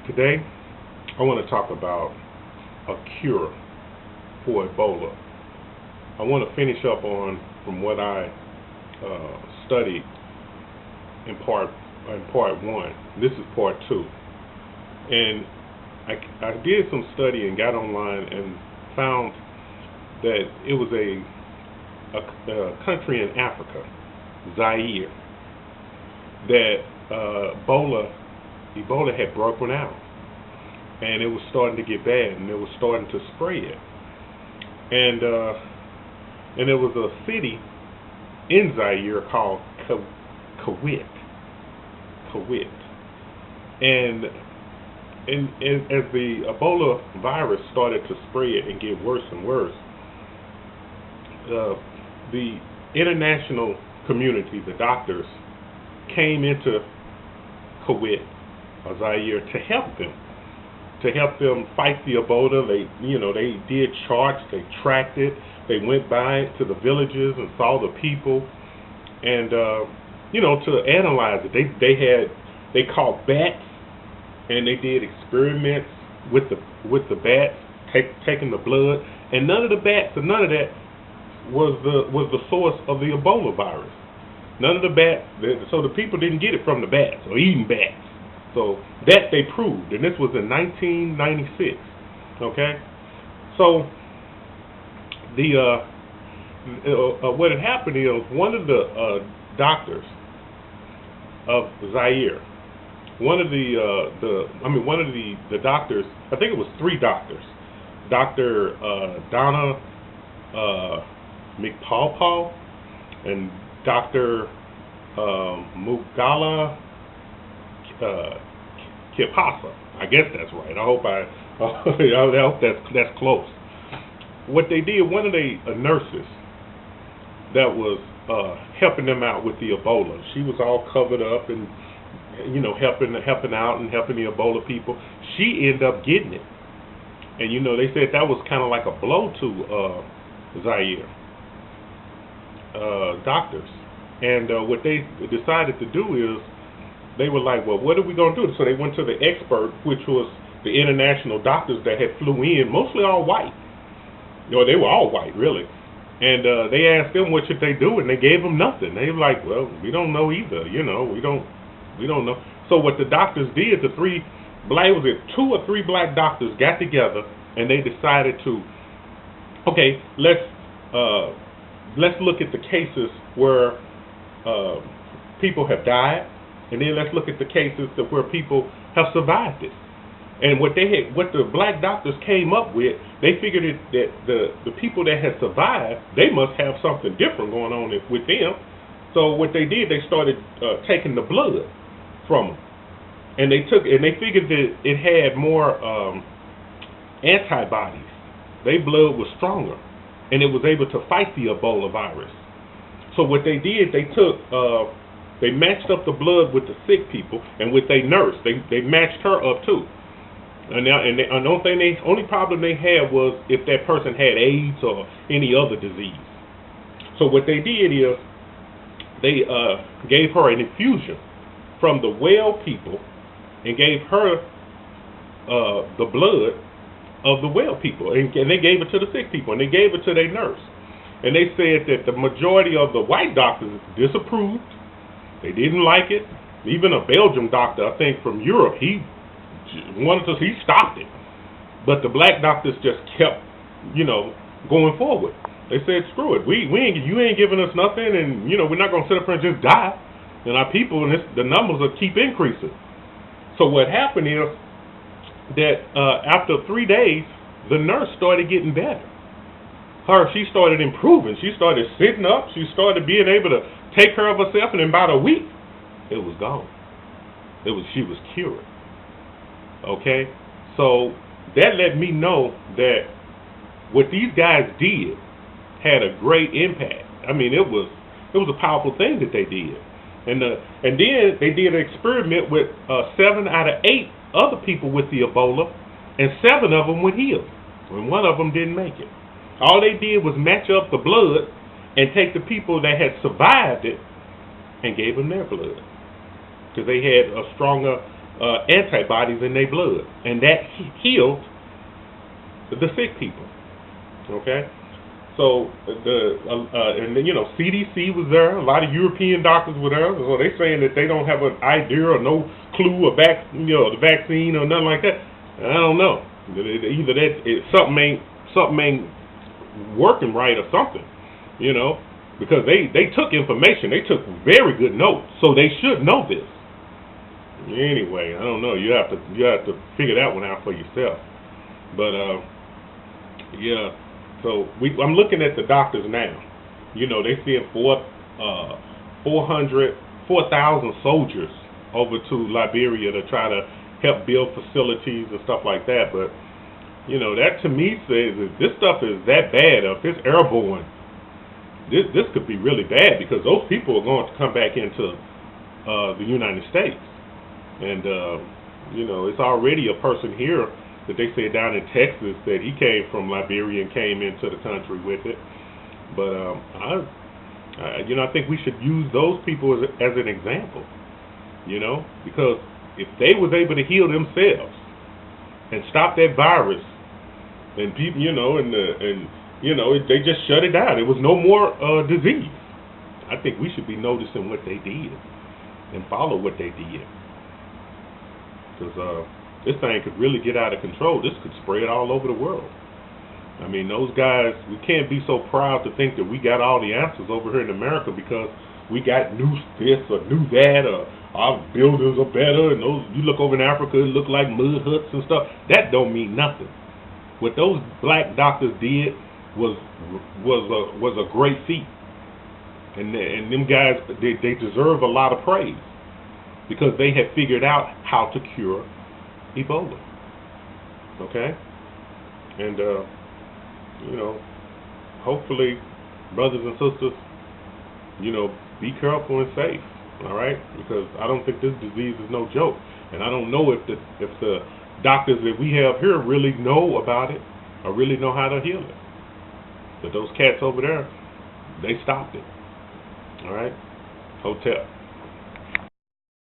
Today, I want to talk about a cure for Ebola. I want to finish up on from what I studied in part one. This is part two, and I did some study and got online and found that it was a country in Africa, Zaire, that Ebola had broken out, and it was starting to get bad, and it was starting to spread, and there was a city in Zaire called Kwit, and as the Ebola virus started to spread and get worse and worse, the international community, the doctors, came into Kwit, Zaire, to help them fight the Ebola. They did charts, they tracked it, they went by to the villages and saw the people, and to analyze it. They caught bats, and they did experiments with the bats, taking the blood, and none of the bats and none of that was the source of the Ebola virus. None of the bats, so the people didn't get it from the bats or eating bats. So that they proved, and this was in 1996. Okay, so what had happened is one of the doctors of Zaire, one of the doctors, I think it was three doctors, Dr. Dona, Mupapa, and Dr. Mungala, Kipasa. I guess that's right. I hope that's close. What they did, one of the nurses that was helping them out with the Ebola, she was all covered up and helping out and helping the Ebola people. She ended up getting it, and they said that was kind of like a blow to Zaire doctors. And what they decided to do is, they were like, well, what are we going to do? So they went to the expert, which was the international doctors that had flew in, mostly all white. They were all white, really. And they asked them what should they do, and they gave them nothing. They were like, well, we don't know either. We don't know. So what the doctors did, two or three black doctors got together, and they decided to, okay, let's look at the cases where people have died, and then let's look at the cases where people have survived it. And what the black doctors came up with, they figured that the people that had survived, they must have something different going on with them. So what they did, they started taking the blood from them, and they figured that it had more antibodies. Their blood was stronger, and it was able to fight the Ebola virus. So what they did, they matched up the blood with the sick people and with their nurse. They matched her up too. And the only problem they had was if that person had AIDS or any other disease. So what they did is they gave her an infusion from the well people and gave her the blood of the well people, and they gave it to the sick people, and they gave it to their nurse. And they said that the majority of the white doctors disapproved. They didn't like it. Even a Belgian doctor, I think from Europe, he stopped it. But the black doctors just kept, going forward. They said, screw it. You ain't giving us nothing, and we're not gonna sit up here and just die. And our people, and the numbers will keep increasing. So what happened is that after 3 days, the nurse started getting better. She started improving. She started sitting up. She started being able to take care of herself, and in about a week, it was gone. She was cured. Okay, so that let me know that what these guys did had a great impact. I mean, it was a powerful thing that they did, and then they did an experiment with 7 out of 8 other people with the Ebola, and 7 of them were healed, and 1 of them didn't make it. All they did was match up the blood and take the people that had survived it and gave them their blood, because they had a stronger antibodies in their blood, and that healed the sick people. Okay, so and then, CDC was there. A lot of European doctors were there. So they saying that they don't have an idea or no clue about the vaccine or nothing like that. I don't know. Either something ain't working right or something, because they took information. They took very good notes, so they should know this. Anyway, I don't know. You have to figure that one out for yourself. But yeah. So I'm looking at the doctors now. They sent 4,000 soldiers over to Liberia to try to help build facilities and stuff like that. But that to me says if this stuff is that bad, if it's airborne, this could be really bad, because those people are going to come back into the United States. And it's already a person here that they said down in Texas that he came from Liberia and came into the country with it. But I think we should use those people as an example, because if they was able to heal themselves and stop that virus, and people, they just shut it down. There was no more disease. I think we should be noticing what they did and follow what they did, because this thing could really get out of control. This could spread all over the world. I mean, those guys, we can't be so proud to think that we got all the answers over here in America because we got new this or new that, or our buildings are better, and those, you look over in Africa, it look like mud huts and stuff. That don't mean nothing. What those black doctors did was a great feat. And them guys, they deserve a lot of praise, because they had figured out how to cure Ebola. Okay? And hopefully, brothers and sisters, be careful and safe. All right? Because I don't think this disease is no joke. And I don't know if the doctors that we have here really know about it or really know how to heal it. But those cats over there, they stopped it. All right? Hotel.